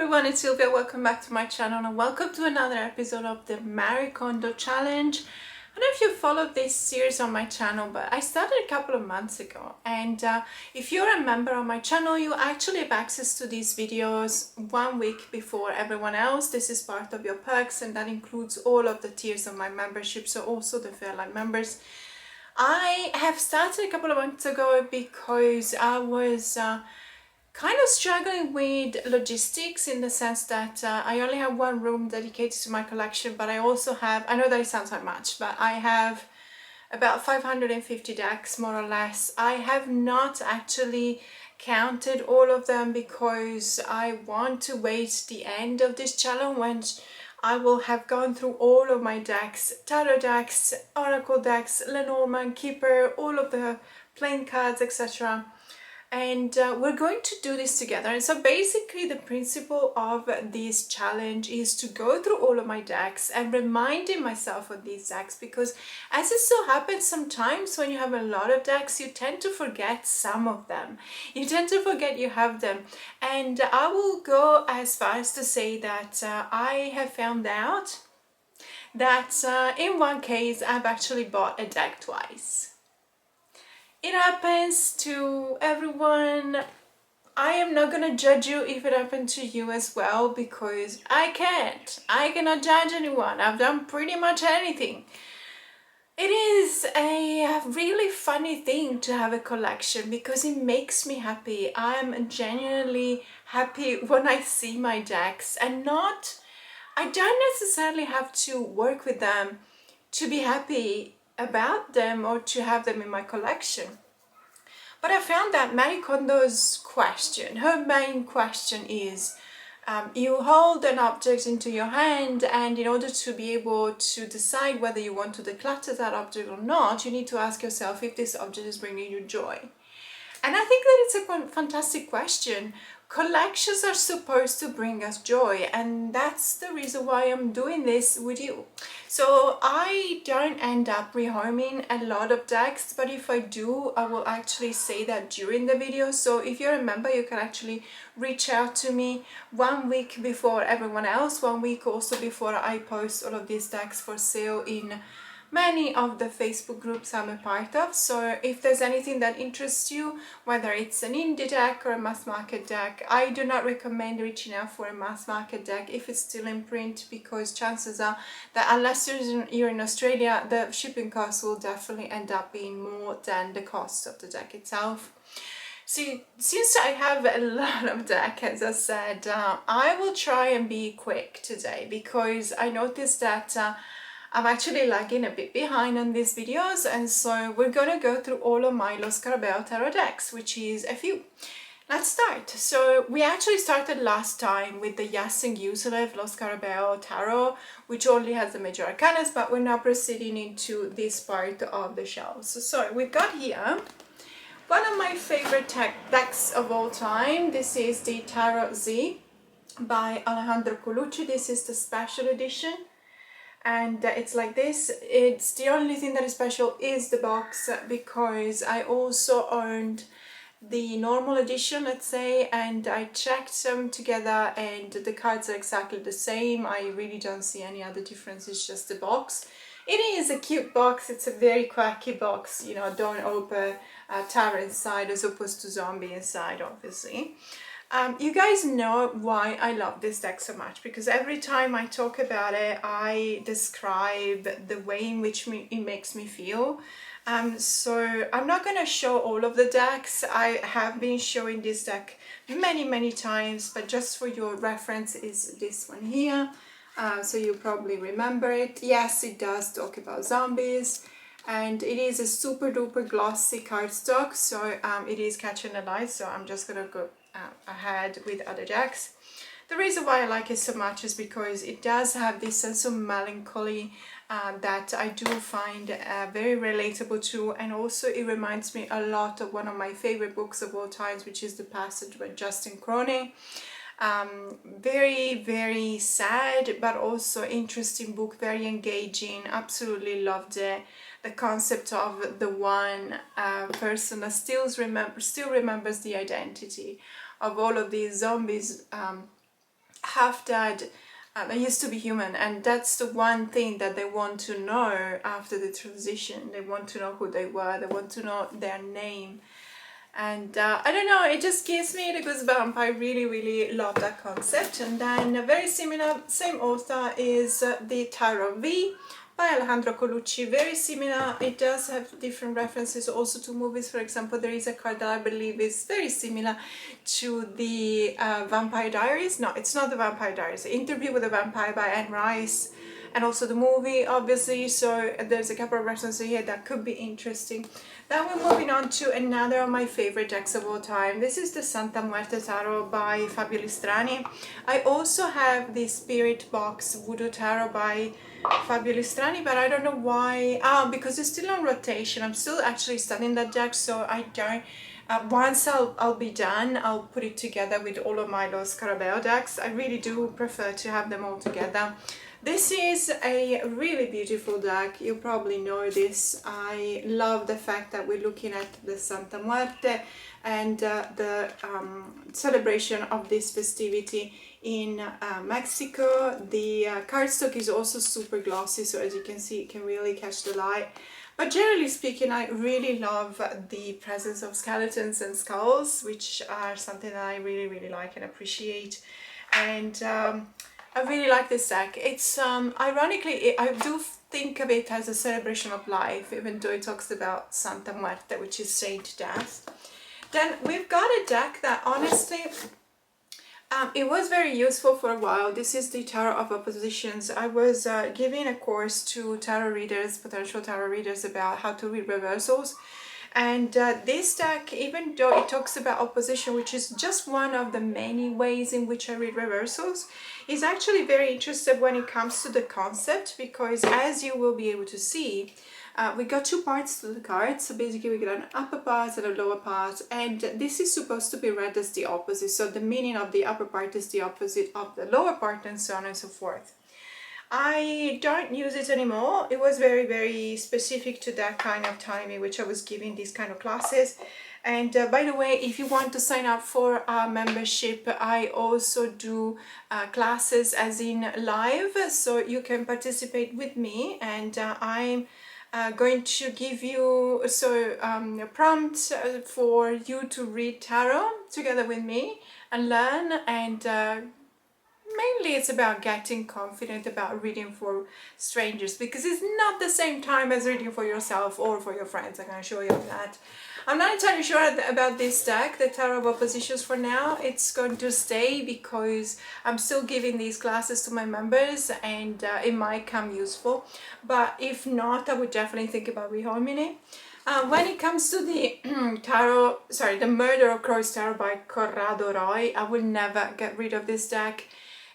everyone, it's Silvia. Welcome back to my channel and welcome to another episode of the Marie Kondo Challenge. I don't know if you followed this series on my channel, but I started a couple of months ago, and if you're a member on my channel, you actually have access to these videos 1 week before everyone else. This is part of your perks, and that includes all of the tiers of my membership, so also the Fairlight members. I have started a couple of months ago because I was kind of struggling with logistics, in the sense that I only have one room dedicated to my collection, but I also have, I know that it sounds like much, but I have about 550 decks more or less. I have not actually counted all of them because I want to wait the end of this challenge when I will have gone through all of my decks, tarot decks, oracle decks, Lenormand, Keeper, all of the playing cards, etc. And we're going to do this together. And so basically the principle of this challenge is to go through all of my decks and reminding myself of these decks, because as it so happens, sometimes when you have a lot of decks, you tend to forget some of them. You tend to forget you have them. And I will go as far as to say that I have found out that in one case I've actually bought a deck twice. It happens to everyone. I am not gonna judge you if it happened to you as well, because I can't. I cannot judge anyone. I've done pretty much anything. It is a really funny thing to have a collection because it makes me happy. I'm genuinely happy when I see my decks, and I don't necessarily have to work with them to be happy about them or to have them in my collection. But I found that Marie Kondo's question, her main question is, you hold an object into your hand, and in order to be able to decide whether you want to declutter that object or not, you need to ask yourself if this object is bringing you joy. And I think that it's a fantastic question. Collections are supposed to bring us joy, and that's the reason why I'm doing this with you. So I don't end up rehoming a lot of decks, but if I do, I will actually say that during the video. So if you're a member, you can actually reach out to me 1 week before everyone else, 1 week also before I post all of these decks for sale in many of the Facebook groups I'm a part of. So if there's anything that interests you, whether it's an indie deck or a mass market deck, I do not recommend reaching out for a mass market deck if it's still in print, because chances are that unless you're in Australia, the shipping costs will definitely end up being more than the cost of the deck itself. See, since I have a lot of deck, as I said, I will try and be quick today, because I noticed that I'm actually lagging a bit behind on these videos, and so we're gonna go through all of my Lo Scarabeo tarot decks, which is a few. Let's start. So we actually started last time with the Yasin Yusulev Lo Scarabeo tarot, which only has the major arcanas, but we're now proceeding into this part of the shelves. So we've got here one of my favorite decks of all time. This is the Tarot Z by Alejandro Colucci. This is the special edition. And it's like this. It's the only thing that is special is the box, because I also owned the normal edition, let's say, and I checked them together and the cards are exactly the same. I really don't see any other difference. It's just the box. It is a cute box. It's a very quirky box, you know, don't open tarot inside as opposed to zombie inside, obviously. You guys know why I love this deck so much, because every time I talk about it, I describe the way in which it makes me feel. So I'm not going to show all of the decks. I have been showing this deck many times, but just for your reference is this one here. So you probably remember it. Yes, it does talk about zombies. And it is a super duper glossy cardstock, so it is catching the light, so I'm just gonna go ahead with other decks. The reason why I like it so much is because it does have this sense of melancholy that I do find very relatable to, and also it reminds me a lot of one of my favorite books of all times, which is The Passage by Justin Cronin. Very sad but also interesting book, very engaging, absolutely loved it. The concept of the one person that still remembers the identity of all of these zombies half dead. I used to be human, and that's the one thing that they want to know after the transition. They want to know who they were, they want to know their name. And I don't know, it just gives me the goosebump. I really love that concept. And then a very similar, same author is the Tarot V by Alejandro Colucci. Very similar. It does have different references also to movies. For example, there is a card that I believe is very similar to the Vampire Diaries. No, it's not the Vampire Diaries. Interview with a Vampire by Anne Rice, and also the movie, obviously. So there's a couple of references here that could be interesting. Then we're moving on to another of my favorite decks of all time. This is the Santa Muerte Tarot by Fabio Listrani. I also have the Spirit Box Voodoo Tarot by Fabio Listrani, but I don't know why. Because it's still on rotation. I'm still actually studying that deck, so I don't. Once I'll be done, I'll put it together with all of my Los Scarabeo decks. I really do prefer to have them all together. This is a really beautiful deck. You probably know this. I love the fact that we're looking at the Santa Muerte and the celebration of this festivity in Mexico. The cardstock is also super glossy, so as you can see, it can really catch the light. But generally speaking, I really love the presence of skeletons and skulls, which are something that I really like and appreciate. And I really like this deck. It's ironically, I do think of it as a celebration of life, even though it talks about Santa Muerte, which is Saint Death. Then we've got a deck that honestly, it was very useful for a while. This is the Tarot of Oppositions. I was giving a course to tarot readers, potential tarot readers, about how to read reversals. And this deck, even though it talks about opposition, which is just one of the many ways in which I read reversals, is actually very interested when it comes to the concept, because as you will be able to see, we got two parts to the card. So basically we got an upper part and a lower part, and this is supposed to be read as the opposite. So the meaning of the upper part is the opposite of the lower part, and so on and so forth. I don't use it anymore. It was very specific to that kind of timing which I was giving these kind of classes. And by the way, if you want to sign up for a membership, I also do classes as in live, so you can participate with me. And I'm going to give you a prompt for you to read tarot together with me and learn. And mainly it's about getting confident about reading for strangers, because it's not the same time as reading for yourself or for your friends. I can assure you of that. I'm not entirely sure about this deck, the Tarot of Oppositions, for now. It's going to stay because I'm still giving these classes to my members, and it might come useful. But if not, I would definitely think about rehoming it. When it comes to the the Murder of Crows Tarot by Corrado Roy, I will never get rid of this deck.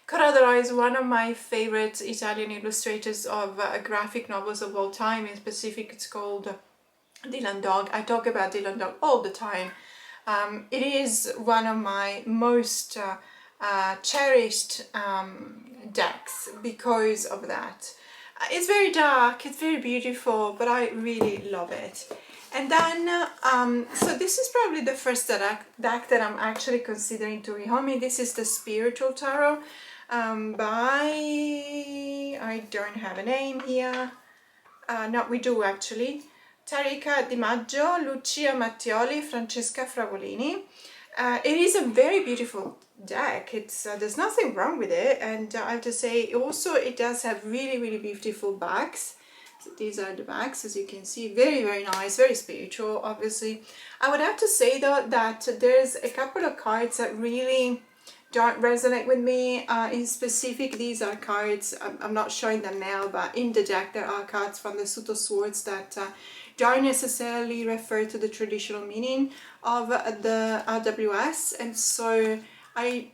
Corrado Roy is one of my favorite Italian illustrators of graphic novels of all time. In specific, it's called Dylan Dog. I talk about Dylan Dog all the time. It is one of my most cherished decks because of that. It's very dark, it's very beautiful, but I really love it. And then, so this is probably the first deck that I'm actually considering to rehome. This is the Spiritual Tarot by, I don't have a name here. No, we do actually. Tarica Di Maggio, Lucia Mattioli, Francesca Fragolini. It is a very beautiful deck. It's there's nothing wrong with it, and I have to say also it does have really beautiful backs. So these are the backs, as you can see, very nice, very spiritual. Obviously, I would have to say though that there's a couple of cards that really don't resonate with me. In specific, these are cards, I'm not showing them now, but in the deck there are cards from the Suit of Swords that don't necessarily refer to the traditional meaning of the RWS, and so I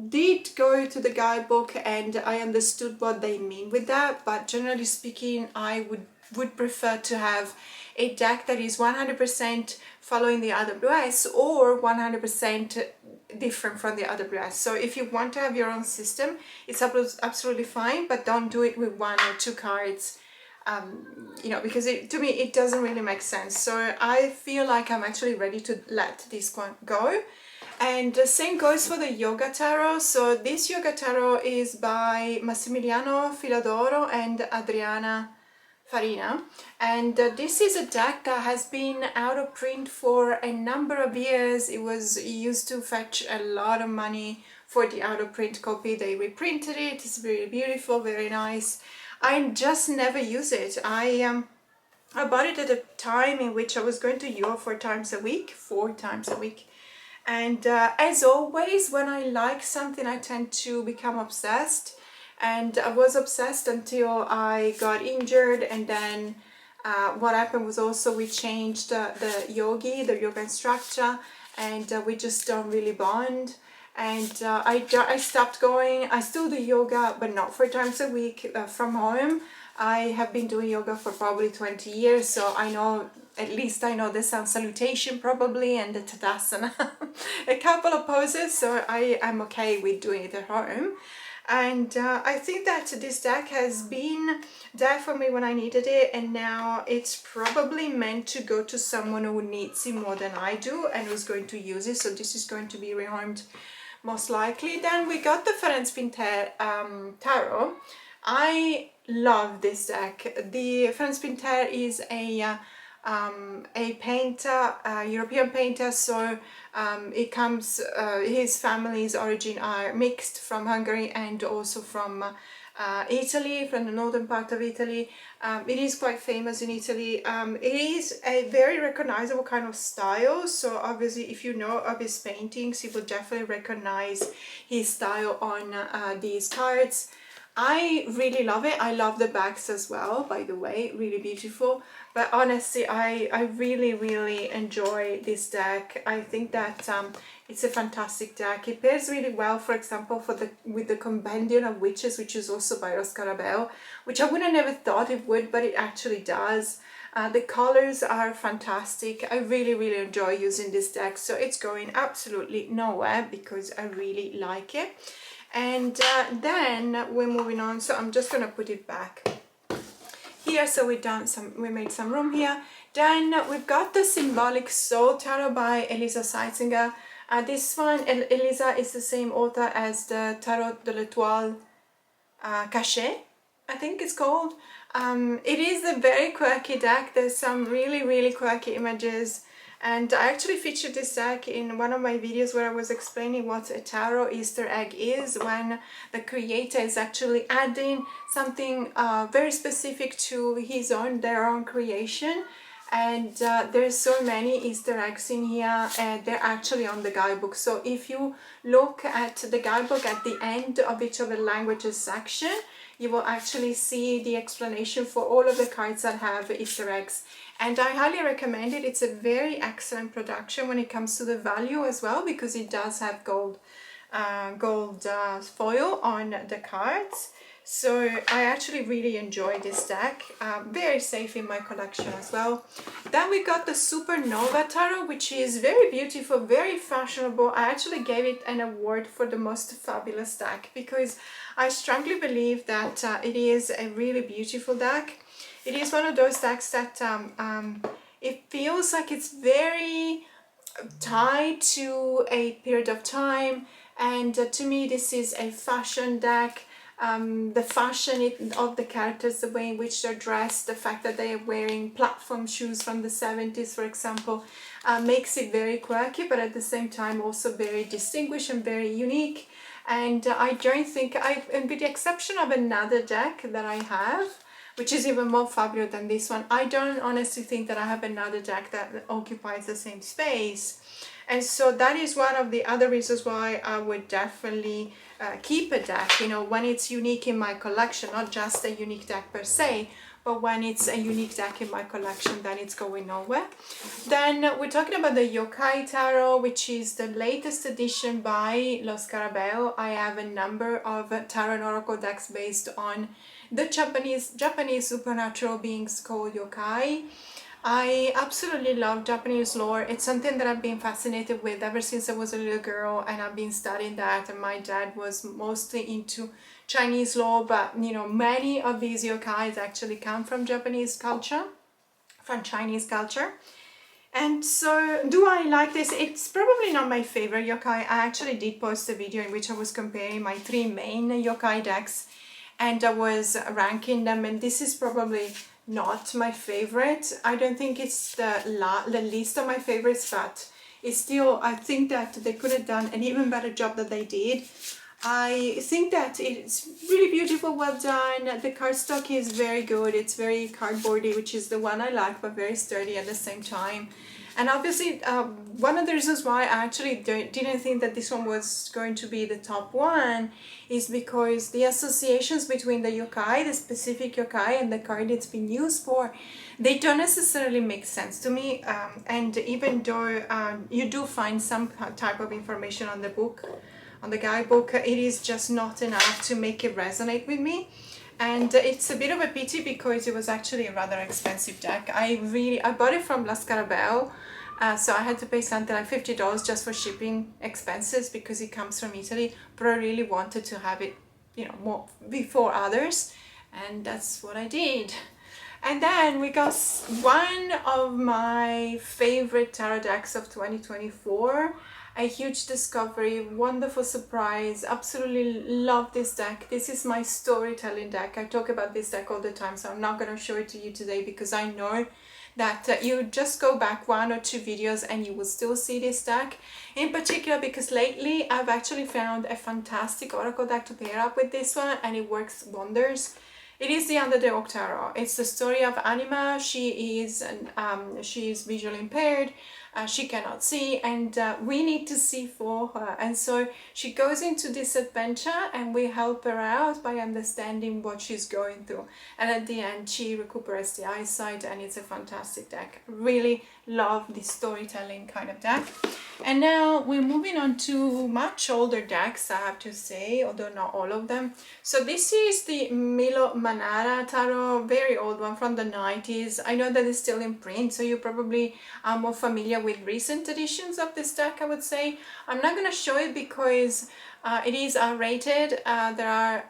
did go to the guidebook and I understood what they mean with that. But generally speaking, I would prefer to have a deck that is 100% following the RWS or 100% different from the RWS. So if you want to have your own system, it's absolutely fine, but don't do it with one or two cards, you know, because to me it doesn't really make sense. So I feel like I'm actually ready to let this one go. And the same goes for the yoga tarot. So this yoga tarot is by Massimiliano Filadoro and Adriana Farina, and this is a deck that has been out of print for a number of years. It used to fetch a lot of money for the out of print copy. They reprinted it. It's very beautiful, very nice. I just never use it. I bought it at a time in which I was going to yoga 4 times a week. And as always, when I like something, I tend to become obsessed. And I was obsessed until I got injured, and then what happened was also we changed the yoga instructor, and we just don't really bond. And I stopped going. I still do yoga, but not 4 times a week from home. I have been doing yoga for probably 20 years, so I know, at least I know the sun salutation probably, and the Tadasana, a couple of poses, so I'm okay with doing it at home. And I think that this deck has been there for me when I needed it, and now it's probably meant to go to someone who needs it more than I do and who's going to use it. So this is going to be rehomed most likely. Then we got the Ferenc Pinter Tarot. I love this deck. The Ferenc Pinter is a painter, European painter, so it comes, his family's origin are mixed from Hungary and also from Italy, from the northern part of Italy. It is quite famous in Italy. It is a very recognizable kind of style, so obviously if you know of his paintings, you will definitely recognize his style on these cards. I really love it. I love the backs as well, by the way, really beautiful. But honestly, I really enjoy this deck. I think that it's a fantastic deck. It pairs really well, for example, with the Compendium of Witches, which is also by Oscar Abel, which I would have never thought it would, but it actually does. The colors are fantastic. I really enjoy using this deck, so it's going absolutely nowhere because I really like it. And then we're moving on, so I'm just gonna put it back here. So we made some room here. Then we've got the Symbolic Soul Tarot by Elisa Seitzinger. This one, Elisa is the same author as the Tarot de l'Étoile Cachée, I think it's called. It is a very quirky deck. There's some really quirky images. And I actually featured this deck in one of my videos where I was explaining what a tarot Easter egg is, when the creator is actually adding something very specific to their own creation. And there's so many Easter eggs in here, and they're actually on the guidebook. So if you look at the guidebook at the end of each of the languages section, you will actually see the explanation for all of the cards that have Easter eggs. And I highly recommend it. It's a very excellent production when it comes to the value as well, because it does have gold foil on the cards. So I actually really enjoy this deck. Very safe in my collection as well. Then we got the Supernova Tarot, which is very beautiful, very fashionable. I actually gave it an award for the most fabulous deck because I strongly believe that it is a really beautiful deck. It is one of those decks that it feels like it's very tied to a period of time, and to me this is a fashion deck. The fashion of the characters, the way in which they're dressed, the fact that they are wearing platform shoes from the 70s, for example, makes it very quirky, but at the same time also very distinguished and very unique. And I don't think, and with the exception of another deck that I have, which is even more fabulous than this one, I don't honestly think that I have another deck that occupies the same space. And so that is one of the other reasons why I would definitely keep a deck, you know, when it's unique in my collection, not just a unique deck per se, but when it's a unique deck in my collection, then it's going nowhere. Then we're talking about the Yokai Tarot, which is the latest edition by Los Carabeo. I have a number of tarot and oracle decks based on the Japanese supernatural beings called yokai. I absolutely love Japanese lore. It's something that I've been fascinated with ever since I was a little girl, and I've been studying that. And my dad was mostly into Chinese lore, but you know, many of these yokais actually come from Japanese culture, from Chinese culture. And so, do I like this? It's probably not my favorite yokai. I actually did post a video in which I was comparing my 3 main yokai decks and I was ranking them, and this is probably not my favorite. I don't think it's the least of my favorites, but it's still, I think that they could have done an even better job than they did. I think that it's really beautiful, well done. The cardstock is very good. It's very cardboardy, which is the one I like, but very sturdy at the same time. And obviously, one of the reasons why I actually didn't think that this one was going to be the top one is because the associations between the yokai, the specific yokai, and the card it's been used for, they don't necessarily make sense to me. And even though you do find some type of information on the book, on the guidebook, it is just not enough to make it resonate with me. And it's a bit of a pity because it was actually a rather expensive deck. I bought it from La Scarabeo, so I had to pay something like $50 just for shipping expenses because it comes from Italy, but I really wanted to have it, you know, more before others, and that's what I did. And then we got one of my favorite tarot decks of 2024. A huge discovery, wonderful surprise, absolutely love this deck. This is my storytelling deck. I talk about this deck all the time, so I'm not going to show it to you today because I know that you just go back 1 or 2 videos and you will still see this deck. In particular because lately I've actually found a fantastic oracle deck to pair up with this one, and it works wonders. It is the Underdog Tarot. It's the story of Anima. She is visually impaired. She cannot see, and we need to see for her. And so she goes into this adventure and we help her out by understanding what she's going through. And at the end, she recuperates the eyesight, and it's a fantastic deck. Really love this storytelling kind of deck. And now we're moving on to much older decks, I have to say, although not all of them. So this is the Milo Manara Tarot, very old one from the 90s. I know that it's still in print, so you probably are more familiar with recent editions of this deck, I would say. I'm not going to show it because it is R-rated. There are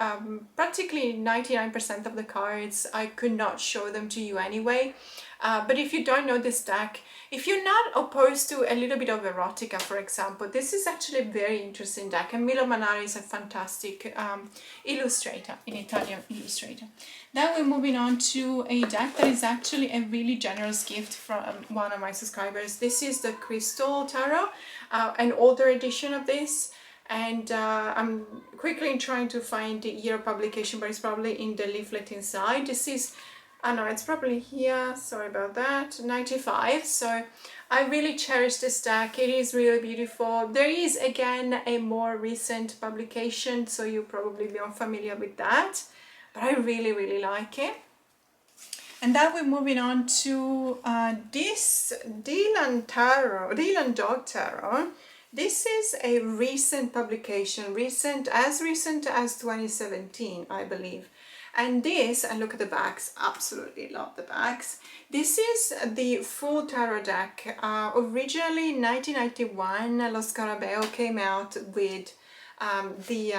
practically 99% of the cards. I could not show them to you anyway. But if you don't know this deck, if you're not opposed to a little bit of erotica, for example, this is actually a very interesting deck. And Milo Manara is a fantastic illustrator, an Italian illustrator. Then we're moving on to a deck that is actually a really generous gift from one of my subscribers. This is the Crystal Tarot, an older edition of this. And I'm quickly trying to find the year of publication, but it's probably in the leaflet inside. This is, I know it's probably here, sorry about that, 95. So I really cherish this deck. It is really beautiful. There is again a more recent publication, so you'll probably be unfamiliar with that, but I really like it. And then we're moving on to this Dylan Dog Tarot. This is a recent publication, recent as 2017, I believe. And this, and look at the backs, absolutely love the backs. This is the full tarot deck. Originally, 1991, Lo Scarabeo came out with the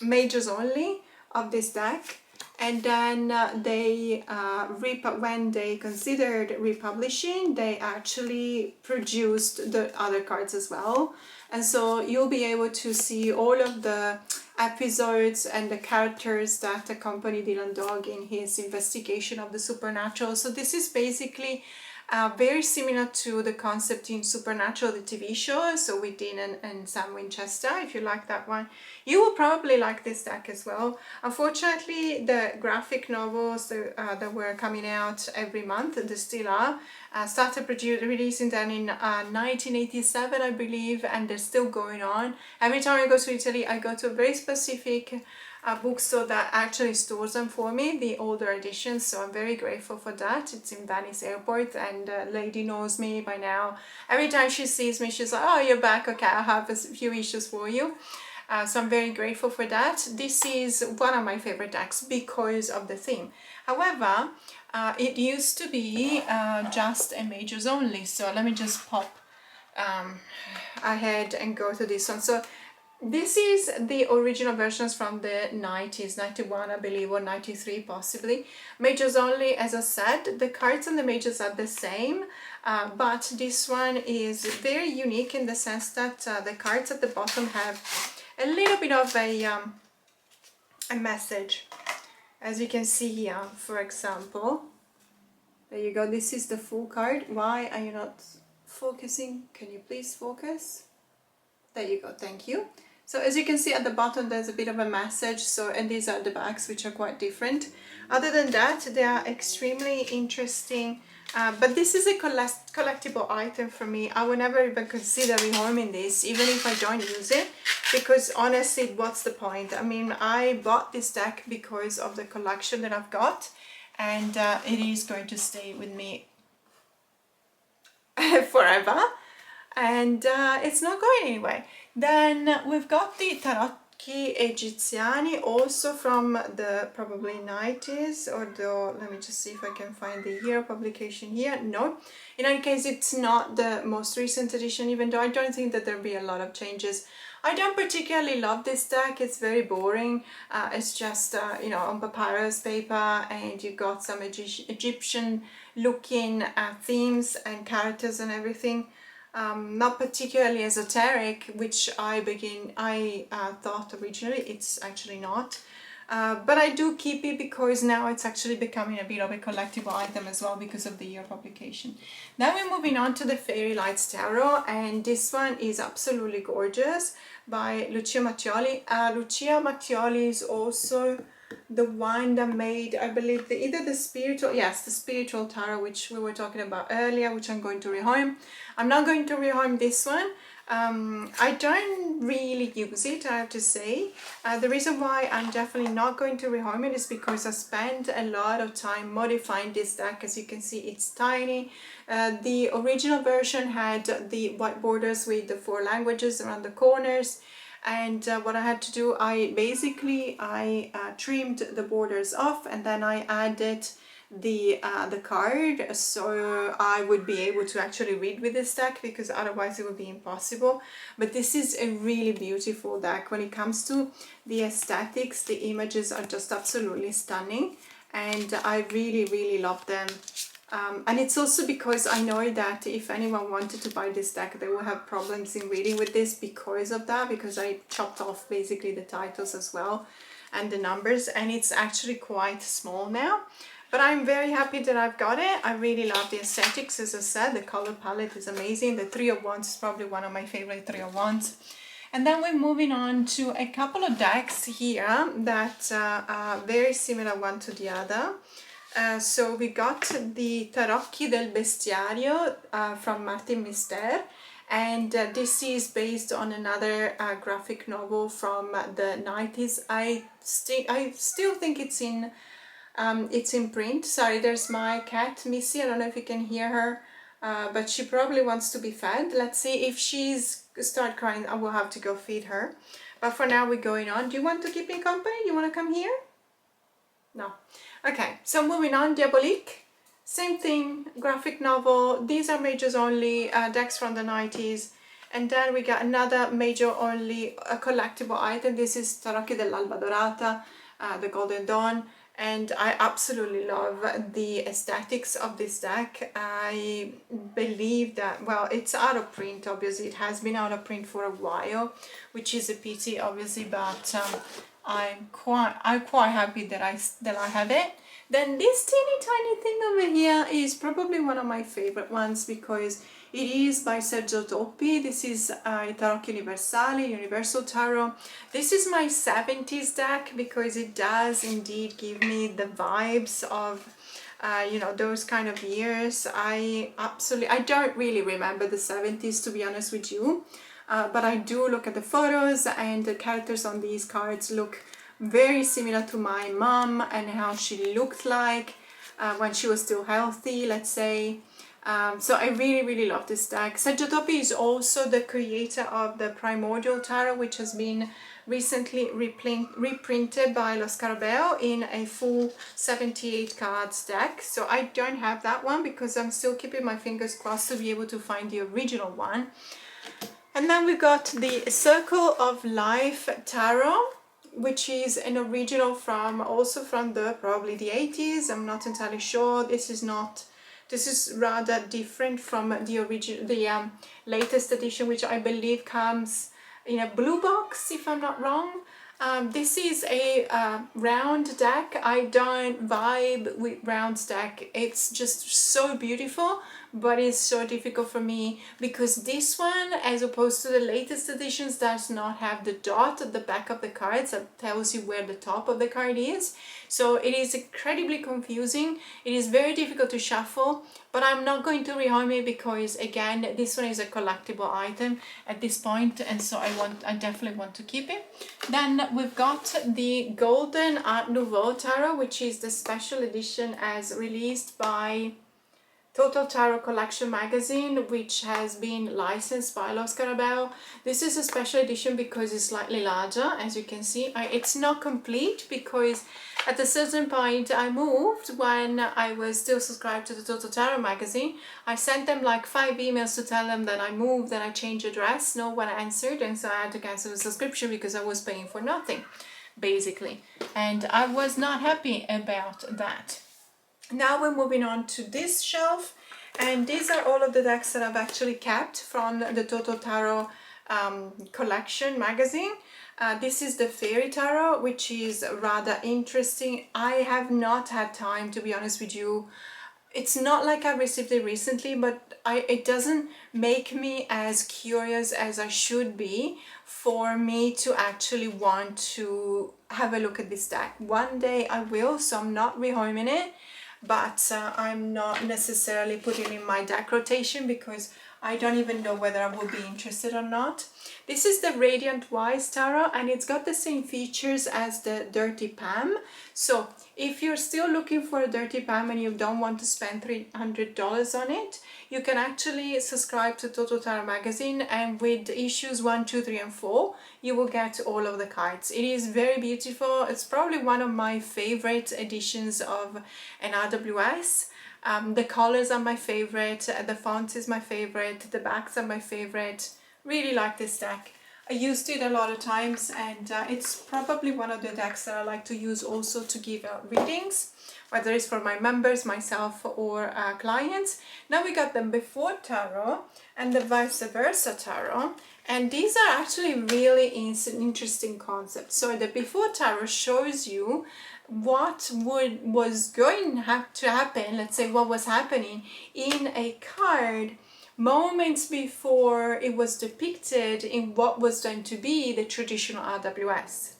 majors only of this deck. And then when they considered republishing, they actually produced the other cards as well. And so you'll be able to see all of the episodes and the characters that accompany Dylan Dog in his investigation of the supernatural. So this is basically very similar to the concept in Supernatural, the TV show, so with Dean and Sam Winchester. If you like that one, you will probably like this deck as well. Unfortunately, the graphic novels that were coming out every month, they still are, started releasing them in 1987, I believe, and they're still going on. Every time I go to Italy, I go to a very specific bookstore that actually stores them for me, the older editions, so I'm very grateful for that. It's in Venice Airport, and lady knows me by now. Every time she sees me, she's like, oh, you're back, okay, I have a few issues for you. So I'm very grateful for that. This is one of my favorite decks because of the theme. However, it used to be just a majors only, so let me just pop ahead and go to this one. So this is the original versions from the 90s, 91 I believe, or 93 possibly. Majors only, as I said, the cards and the majors are the same. but this one is very unique in the sense that the cards at the bottom have a little bit of a message, as you can see here. For example, there you go, this is the full card. Why are you not focusing? Can you please focus? There you go, thank you. So as you can see at the bottom, there's a bit of a message. So, and these are the backs, which are quite different. Other than that, they are extremely interesting. But this is a collectible item for me. I would never even consider rehoming this, even if I don't use it, because honestly, what's the point? I mean, I bought this deck because of the collection that I've got, and it is going to stay with me forever, and it's not going anywhere. Then we've got the Tarocchi Egiziani, also from the probably 90s, although let me just see if I can find the year of publication here. No, in any case, it's not the most recent edition, even though I don't think that there'll be a lot of changes. I don't particularly love this deck. It's very boring. It's just you know, on papyrus paper, and you got some Egyptian looking themes and characters and everything. Not particularly esoteric, which I thought originally. It's actually not. But I do keep it because now it's actually becoming a bit of a collectible item as well because of the year publication. Now we're moving on to the Fairy Lights Tarot, and this one is absolutely gorgeous, by Lucia Mattioli. Lucia Mattioli is also the one that made, I believe, either the spiritual, yes, the spiritual tarot, which we were talking about earlier, which I'm going to rehome. I'm not going to rehome this one. I don't really use it, I have to say. The reason why I'm definitely not going to rehome it is because I spent a lot of time modifying this deck. As you can see, it's tiny. The original version had the white borders with the 4 languages around the corners. And what I had to do, I trimmed the borders off, and then I added the card, so I would be able to actually read with this deck, because otherwise it would be impossible. But this is a really beautiful deck. When it comes to the aesthetics, the images are just absolutely stunning, and I really love them. And it's also because I know that if anyone wanted to buy this deck, they will have problems in reading with this because of that, because I chopped off basically the titles as well and the numbers, and it's actually quite small now. But I'm very happy that I've got it. I really love the aesthetics. As I said, the color palette is amazing. The 3 of Wands is probably one of my favorite 3 of Wands. And then we're moving on to a couple of decks here that are very similar one to the other. So we got the Tarocchi del Bestiario from Martin Mister, and this is based on another graphic novel from the 90s. I still think it's in print. Sorry, there's my cat Missy. I don't know if you can hear her, but she probably wants to be fed. Let's see if she's start crying. I will have to go feed her. But for now, we're going on. Do you want to keep me company? Do you want to come here? No. Okay, so moving on, Diabolique, same thing, graphic novel. These are majors only, decks from the 90s. And then we got another major only collectible item. This is Tarocchi dell'Alba Dorata, the Golden Dawn. And I absolutely love the aesthetics of this deck. I believe that, well, it's out of print, obviously. It has been out of print for a while, which is a pity, obviously, but I'm quite happy that I have it. Then this teeny tiny thing over here is probably one of my favorite ones, because it is by Sergio Toppi. This is Tarocchi Universali, Universal Tarot. This is my 70s deck because it does indeed give me the vibes of you know, those kind of years. I don't really remember the 70s, to be honest with you. But I do look at the photos, and the characters on these cards look very similar to my mom and how she looked like when she was still healthy, let's say. So I really love this deck. Sergio Toppi is also the creator of the Primordial Tarot, which has been recently reprinted by Lo Scarabeo in a full 78 cards deck. So I don't have that one because I'm still keeping my fingers crossed to be able to find the original one. And then we got the Circle of Life Tarot, which is an original from also from the probably the 80s. I'm not entirely sure. This is not This is rather different from the original, the latest edition, which I believe comes in a blue box, if I'm not wrong. This is a round deck. I don't vibe with round deck. It's just so beautiful, but it's so difficult for me because this one, as opposed to the latest editions, does not have the dot at the back of the cards that tells you where the top of the card is. So it is incredibly confusing. It is very difficult to shuffle, but I'm not going to rehome it because, again, this one is a collectible item at this point, and so I definitely want to keep it. Then we've got the Golden Art Nouveau Tarot, which is the special edition as released by Total Tarot Collection magazine, which has been licensed by Los Carabao. This is a special edition because it's slightly larger, as you can see. It's not complete because at a certain point I moved when I was still subscribed to the Total Tarot magazine. I sent them like 5 emails to tell them that I moved and I changed address. No one answered, and so I had to cancel the subscription because I was paying for nothing, basically. And I was not happy about that. Now we're moving on to this shelf, and these are all of the decks that I've actually kept from the Total Tarot collection magazine. This is the Fairy Tarot, which is rather interesting. I have not had time, to be honest with you. It's not like I received it recently, but it doesn't make me as curious as I should be for me to actually want to have a look at this deck. One day I will, so I'm not rehoming it. But I'm not necessarily putting in my deck rotation because I don't even know whether I would be interested or not. This is the Radiant Wise Tarot, and it's got the same features as the Dirty Pam. So if you're still looking for a Dirty Pam and you don't want to spend $300 on it, you can actually subscribe to Total Tarot magazine, and with issues 1, 2, 3 and 4 you will get all of the cards. It is very beautiful. It's probably one of my favorite editions of an RWS. The colors are my favorite, the font is my favorite, the backs are my favorite. Really like this deck. I used it a lot of times, and it's probably one of the decks that I like to use also to give out readings, whether it's for my members, myself, or clients. Now we got the Before Tarot and the Vice Versa Tarot, and these are actually really interesting concepts. So the Before Tarot shows you what was going to happen, let's say what was happening in a card moments before it was depicted in what was going to be the traditional RWS.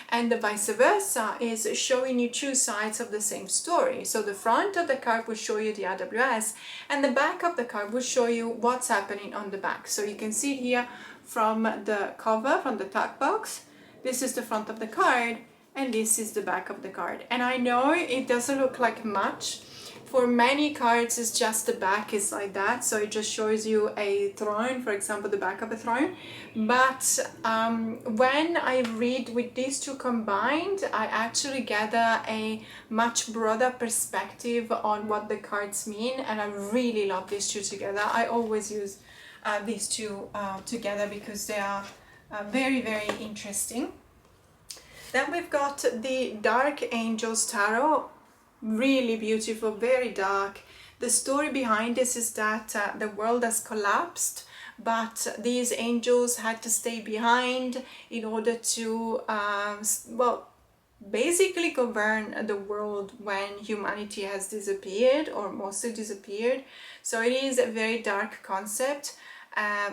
And the Vice Versa is showing you two sides of the same story. So the front of the card will show you the RWS, and the back of the card will show you what's happening on the back. So you can see here from the cover, from the tag box, this is the front of the card, and this is the back of the card. And I know it doesn't look like much. For many cards, it's just the back is like that, so it just shows you a throne, for example, the back of a throne. But when I read with these two combined, I actually gather a much broader perspective on what the cards mean, and I really love these two together. I always use these two together because they are very, very interesting. Then we've got the Dark Angels Tarot. Really beautiful, very dark. The story behind this is that the world has collapsed, but these angels had to stay behind in order to, well, basically govern the world when humanity has disappeared or mostly disappeared. So it is a very dark concept,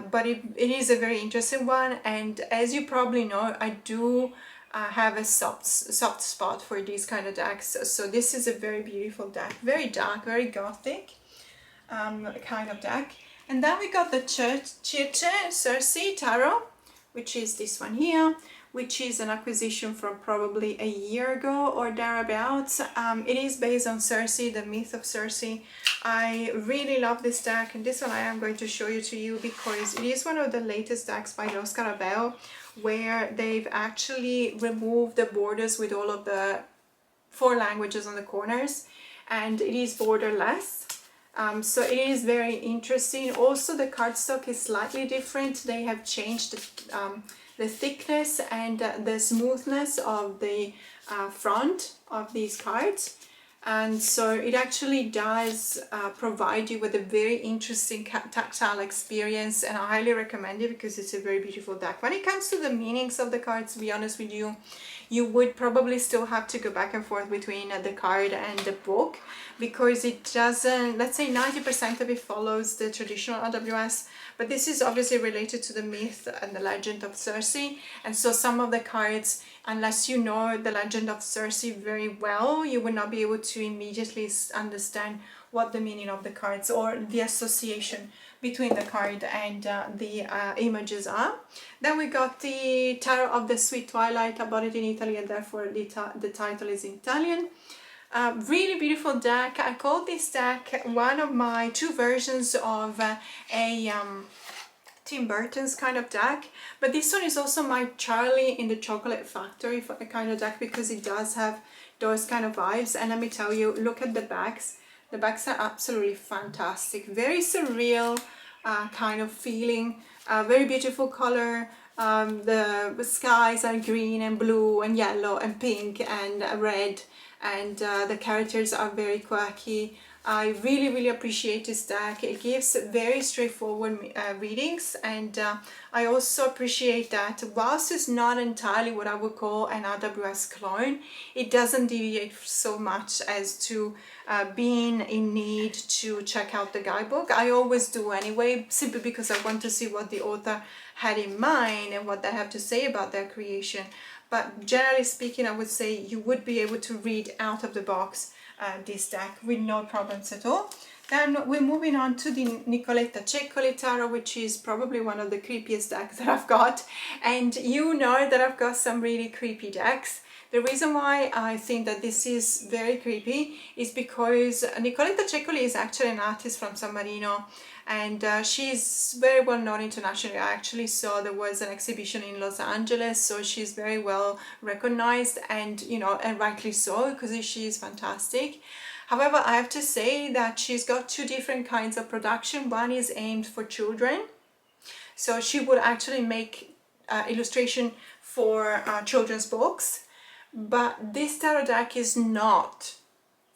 but it is a very interesting one. And as you probably know, I do have a soft spot for these kind of decks. So this is a very beautiful deck, very dark, very gothic kind of deck. And then we got the Circe Circe Tarot, which is this one here, which is an acquisition from probably a year ago or thereabouts. It is based on Circe, the myth of Circe. I really love this deck, and this one I am going to show you to you because it is one of the latest decks by Los Carabao, where they've actually removed the borders with all of the 4 languages on the corners, and it is borderless. So it is very interesting. Also, the cardstock is slightly different. They have changed the thickness and the smoothness of the front of these cards. and so it actually does provide you with a very interesting tactile experience, and I highly recommend it because it's a very beautiful deck. When it comes to the meanings of the cards, to be honest with you, you would probably still have to go back and forth between the card and the book, because it doesn't, let's say 90% of it follows the traditional RWS, but this is obviously related to the myth and the legend of Circe, and so some of the cards, unless you know the legend of Circe very well, you will not be able to immediately understand what the meaning of the cards or the association between the card and the images are. Then we got the Tarot of the Sweet Twilight. I bought it in Italy and therefore the title is in Italian. Really beautiful deck. I call this deck one of my two versions of a Tim Burton's kind of deck, but this one is also my Charlie in the Chocolate Factory kind of deck, because it does have those kind of vibes. And let me tell you, look at the backs. The backs are absolutely fantastic, very surreal kind of feeling, very beautiful color. The skies are green and blue and yellow and pink and red, and the characters are very quirky. I really appreciate this deck. It gives very straightforward readings, and I also appreciate that whilst it's not entirely what I would call an RWS clone, it doesn't deviate so much as to being in need to check out the guidebook. I always do anyway, simply because I want to see what the author had in mind and what they have to say about their creation. But generally speaking, I would say you would be able to read out of the box this deck with no problems at all. Then we're moving on to the Nicoletta Ceccoli Tarot, which is probably one of the creepiest decks that I've got. And you know that I've got some really creepy decks. The reason why I think that this is very creepy is because Nicoletta Ceccoli is actually an artist from San Marino, and she's very well known internationally. I actually saw there was an exhibition in Los Angeles, so she's very well recognized, and you know, and rightly so, because she is fantastic. However, I have to say that she's got two different kinds of production. One is aimed for children, so she would actually make illustration for children's books, but this tarot deck is not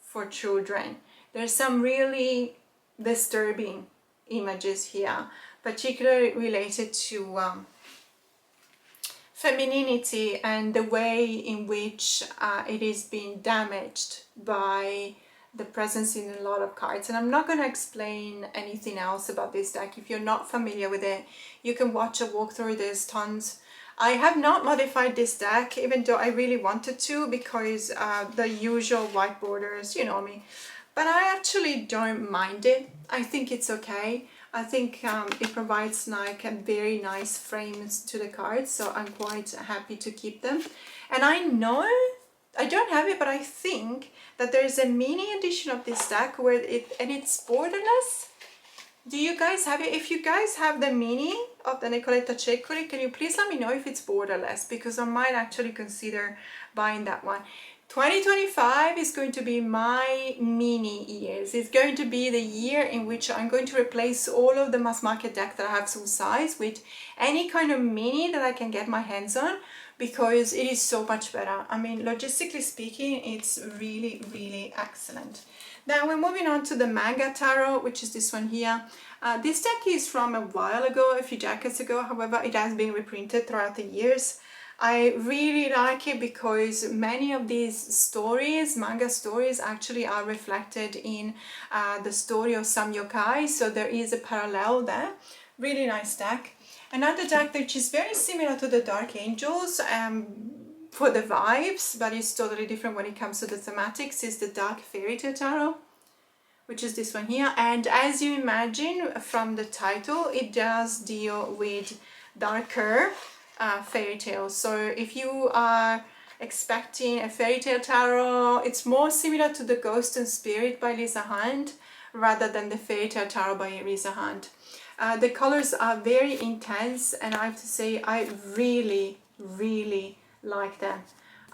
for children. There's some really disturbing images here, particularly related to femininity and the way in which it is being damaged by the presence in a lot of cards. And I'm not going to explain anything else about this deck. If you're not familiar with it, you can watch a walkthrough. There's tons. I have not modified this deck, even though I really wanted to, because the usual white borders, you know me. But I actually don't mind it. I think it's okay. I think it provides like a very nice frames to the cards, so I'm quite happy to keep them. And I know, I don't have it, but I think that there is a mini edition of this deck where it's borderless. Do you guys have it? If you guys have the mini of the Nicoletta Ceccoli, can you please let me know if it's borderless, because I might actually consider buying that one. 2025 is going to be my mini years. It's going to be the year in which I'm going to replace all of the mass market deck that I have full size with any kind of mini that I can get my hands on, because it is so much better. I mean, logistically speaking, it's really excellent. Now we're moving on to the Manga Tarot, which is this one here. This deck is from a while ago, a few decades ago. However, it has been reprinted throughout the years. I really like it because many of these stories, manga stories, actually are reflected in the story of some yokai, so there is a parallel there. Really nice deck. Another deck which is very similar to the Dark Angels for the vibes, but it's totally different when it comes to the thematics, is the Dark Fairy Tale Tarot, which is this one here. And as you imagine from the title, it does deal with darker fairy tales. So if you are expecting a fairy tale tarot, it's more similar to the Ghost and Spirit by Lisa Hunt rather than the Fairy Tale Tarot by Lisa Hunt. The colors are very intense, and I have to say I really like them.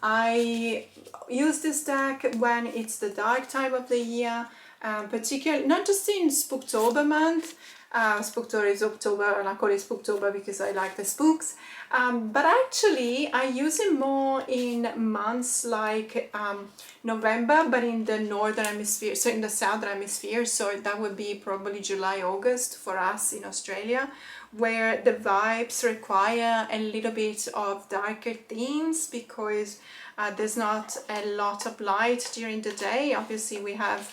I use this deck when it's the dark time of the year, particularly not just in Spooktober month. Spooktober is October, and I call it Spooktober because I like the spooks. But actually, I use it more in months like November, but in the northern hemisphere, so in the southern hemisphere. So that would be probably July, August for us in Australia, where the vibes require a little bit of darker themes because there's not a lot of light during the day. Obviously, we have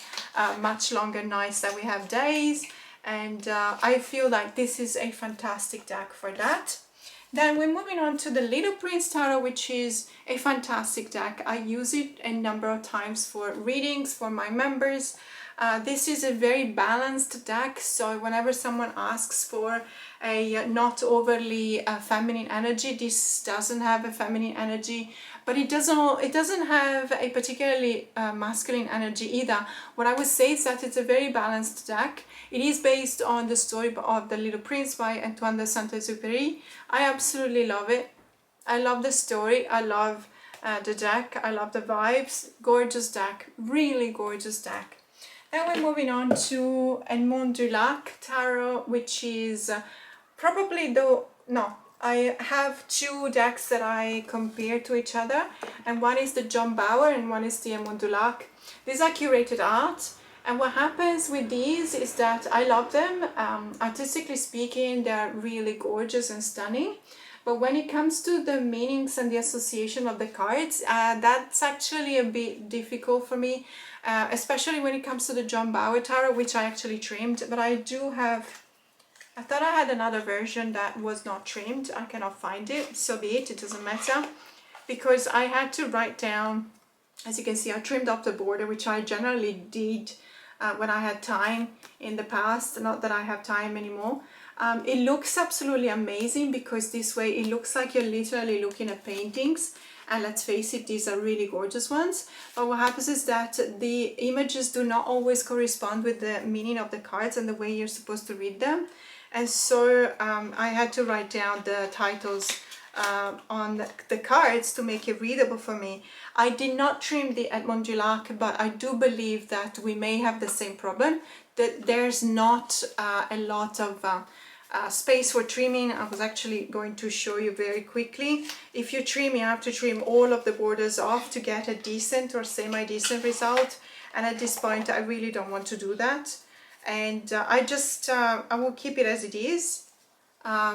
much longer nights than we have days. And I feel like this is a fantastic deck for that. Then we're moving on to the Little Prince Tarot, which is a fantastic deck. I use it a number of times for readings for my members. This is a very balanced deck, so whenever someone asks for a not overly feminine energy, this doesn't have a feminine energy, but it doesn't have a particularly masculine energy either. What I would say is that it's a very balanced deck. It is based on the story of The Little Prince by Antoine de Saint-Exupéry. I absolutely love it. I love the story. I love the deck. I love the vibes. Gorgeous deck. Really gorgeous deck. Then we're moving on to Edmond Dulac Tarot, which is probably I have two decks that I compare to each other, and one is the John Bauer and one is the Edmond Dulac. These are curated art, and what happens with these is that I love them. Artistically speaking, they're really gorgeous and stunning. But when it comes to the meanings and the association of the cards, that's actually a bit difficult for me, especially when it comes to the John Bauer Tarot, which I actually trimmed. But I thought I had another version that was not trimmed. I cannot find it, so be it, it doesn't matter. Because I had to write down, as you can see, I trimmed up the border, which I generally did when I had time in the past, not that I have time anymore. It looks absolutely amazing because this way it looks like you're literally looking at paintings, and let's face it, these are really gorgeous ones. But what happens is that the images do not always correspond with the meaning of the cards and the way you're supposed to read them, and so I had to write down the titles on the cards to make it readable for me. I did not trim the Edmond Dulac, but I do believe that we may have the same problem, that there's not a lot of space for trimming. I was actually going to show you very quickly. If you trim, you have to trim all of the borders off to get a decent or semi-decent result, and at this point I really don't want to do that, and I will keep it as it is,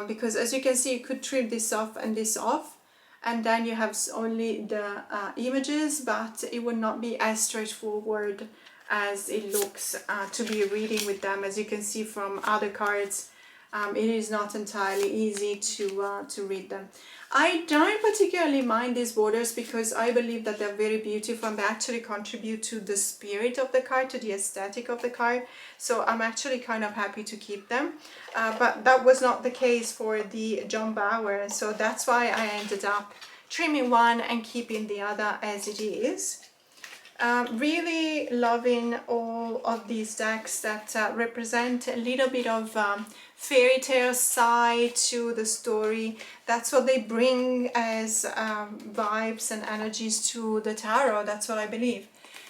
because as you can see, you could trim this off and this off, and then you have only the images, but it would not be as straightforward as it looks to be reading with them. As you can see from other cards, it is not entirely easy to read them. I don't particularly mind these borders because I believe that they're very beautiful and they actually contribute to the spirit of the card, to the aesthetic of the card. So I'm actually kind of happy to keep them. But that was not the case for the John Bauer, so that's why I ended up trimming one and keeping the other as it is. Really loving all of these decks that represent a little bit of fairy tale side to the story. That's what they bring as vibes and energies to the tarot. That's what I believe.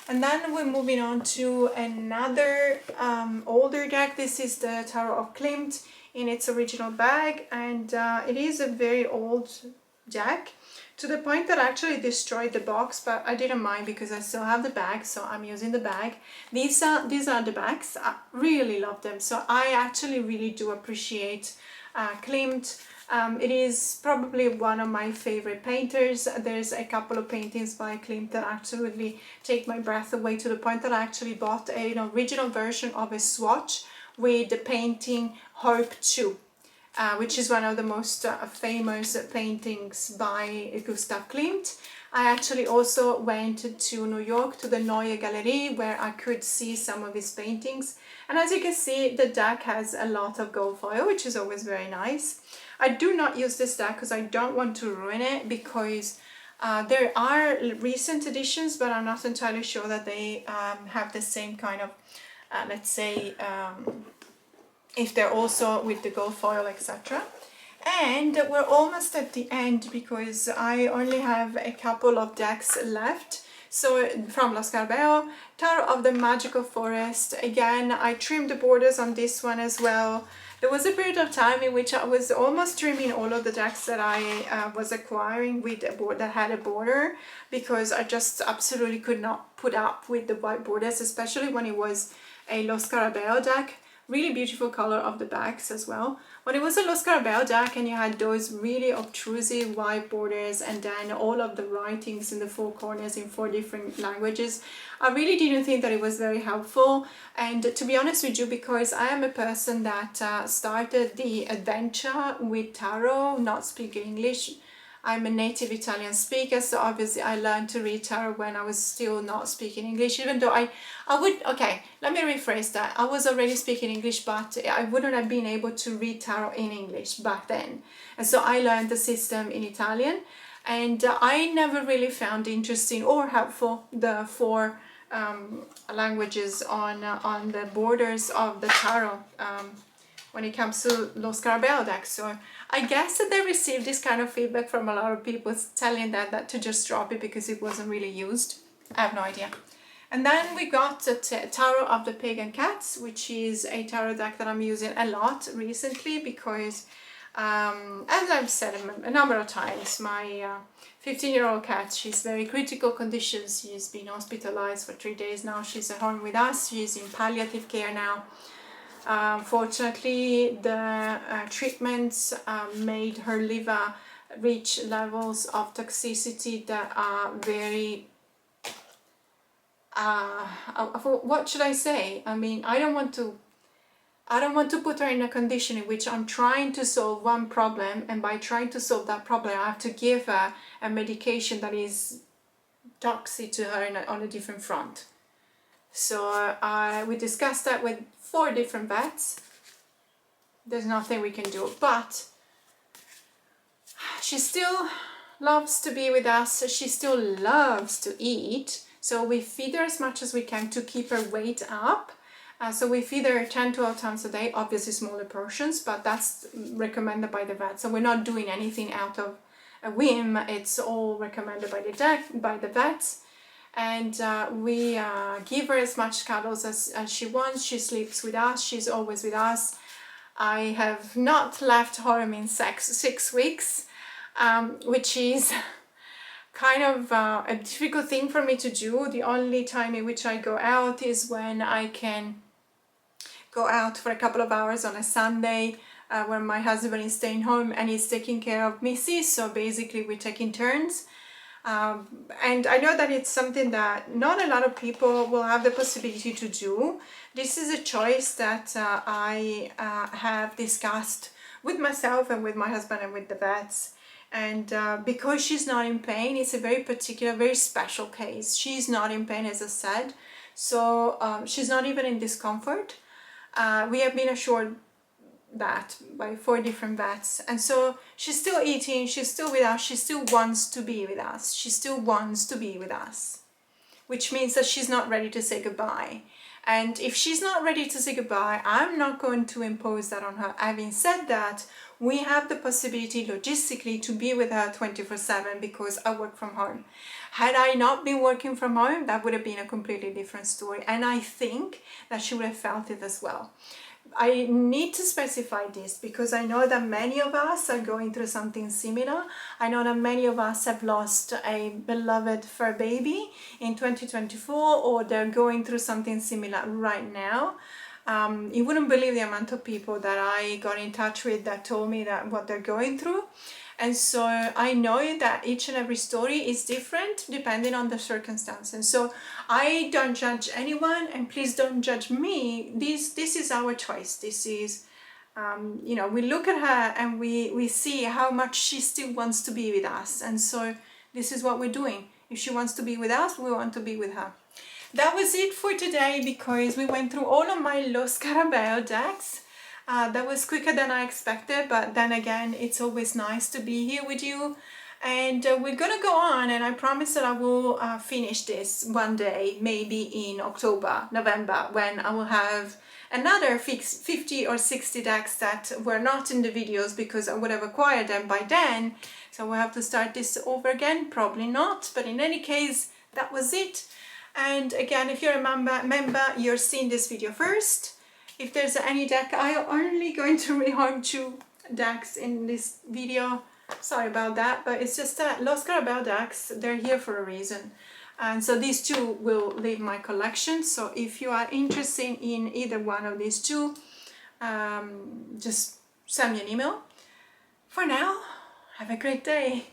And then we're moving on to another older deck. This is the Tarot of Klimt in its original bag, and it is a very old deck, to the point that I actually destroyed the box, but I didn't mind because I still have the bag, so I'm using the bag. These are the bags. I really love them, so I actually really do appreciate Klimt. It is probably one of my favorite painters. There's a couple of paintings by Klimt that absolutely take my breath away, to the point that I actually bought an original version of a swatch with the painting Hope 2. Which is one of the most famous paintings by Gustav Klimt. I actually also went to New York to the Neue Galerie, where I could see some of his paintings. And as you can see, the deck has a lot of gold foil, which is always very nice. I do not use this deck because I don't want to ruin it, because there are recent editions, but I'm not entirely sure that they have the same kind of, let's say, if they're also with the gold foil, etc. And we're almost at the end because I only have a couple of decks left So from Lo Scarabeo, Tarot of the Magical Forest. Again, I trimmed the borders on this one as well. There was a period of time in which I was almost trimming all of the decks that I was acquiring with a board that had a border, because I just absolutely could not put up with the white borders, especially when it was a Lo Scarabeo deck. Really beautiful color of the backs as well. When it was a Lo Scarabeo deck and you had those really obtrusive white borders and then all of the writings in the four corners in 4 different languages, I really didn't think that it was very helpful. And to be honest with you, because I am a person that started the adventure with tarot, not speaking English. I'm a native Italian speaker, so obviously I learned to read tarot when I was still not speaking English, even though I would, okay, let me rephrase that. I was already speaking English, but I wouldn't have been able to read tarot in English back then. And so I learned the system in Italian, and I never really found interesting or helpful the 4 languages on the borders of the tarot when it comes to Lo Scarabeo deck. So I guess that they received this kind of feedback from a lot of people telling that to just drop it because it wasn't really used. I have no idea. And then we got the Tarot of the Pagan Cats, which is a tarot deck that I'm using a lot recently because, as I've said a number of times, my 15-year-old cat, she's very critical conditions. She's been hospitalized for 3 days now. She's at home with us. She's in palliative care now. Unfortunately, the treatments made her liver reach levels of toxicity that are very, what should I say? I mean, I don't want to put her in a condition in which I'm trying to solve one problem, and by trying to solve that problem, I have to give her a medication that is toxic to her on a different front. So we discussed that with 4 different vets. There's nothing we can do, but she still loves to be with us. She still loves to eat. So we feed her as much as we can to keep her weight up. So we feed her 10 to 12 times a day, obviously smaller portions, but that's recommended by the vet. So we're not doing anything out of a whim. It's all recommended by the vets. And we give her as much cuddles as she wants. She sleeps with us. She's always with us. I have not left home in 6 weeks, which is kind of a difficult thing for me to do. The only time in which I go out is when I can go out for a couple of hours on a Sunday when my husband is staying home and he's taking care of Missy. So basically we're taking turns. And I know that it's something that not a lot of people will have the possibility to do. This is a choice that I have discussed with myself and with my husband and with the vets. And because she's not in pain, it's a very particular, very special case. She's not in pain, as I said. So she's not even in discomfort. We have been assured that by 4 different vets, and so she's still eating, she's still with us, she still wants to be with us, she still wants to be with us, which means that she's not ready to say goodbye. And if she's not ready to say goodbye, I'm not going to impose that on her. Having said that, we have the possibility logistically to be with her 24/7 because I work from home. Had I not been working from home, that would have been a completely different story, and I think that she would have felt it as well. I need to specify this because I know that many of us are going through something similar. I know that many of us have lost a beloved fur baby in 2024, or they're going through something similar right now. You wouldn't believe the amount of people that I got in touch with that told me that what they're going through. And so I know that each and every story is different depending on the circumstance. And so I don't judge anyone, and please don't judge me. This is our choice. This is, you know, we look at her and we see how much she still wants to be with us. And so this is what we're doing. If she wants to be with us, we want to be with her. That was it for today because we went through all of my Lo Scarabeo decks. That was quicker than I expected, but then again, it's always nice to be here with you. And we're gonna go on, and I promise that I will finish this one day, maybe in October, November, when I will have another 50 or 60 decks that were not in the videos because I would have acquired them by then. So we'll have to start this over again, probably not, but in any case, that was it. And again, if you're a member, you're seeing this video first. If there's any deck, I'm only going to reharm 2 decks in this video. Sorry about that, but it's just that Los Carabao decks, they're here for a reason. And so these 2 will leave my collection. So if you are interested in either one of these 2, just send me an email. For now, have a great day.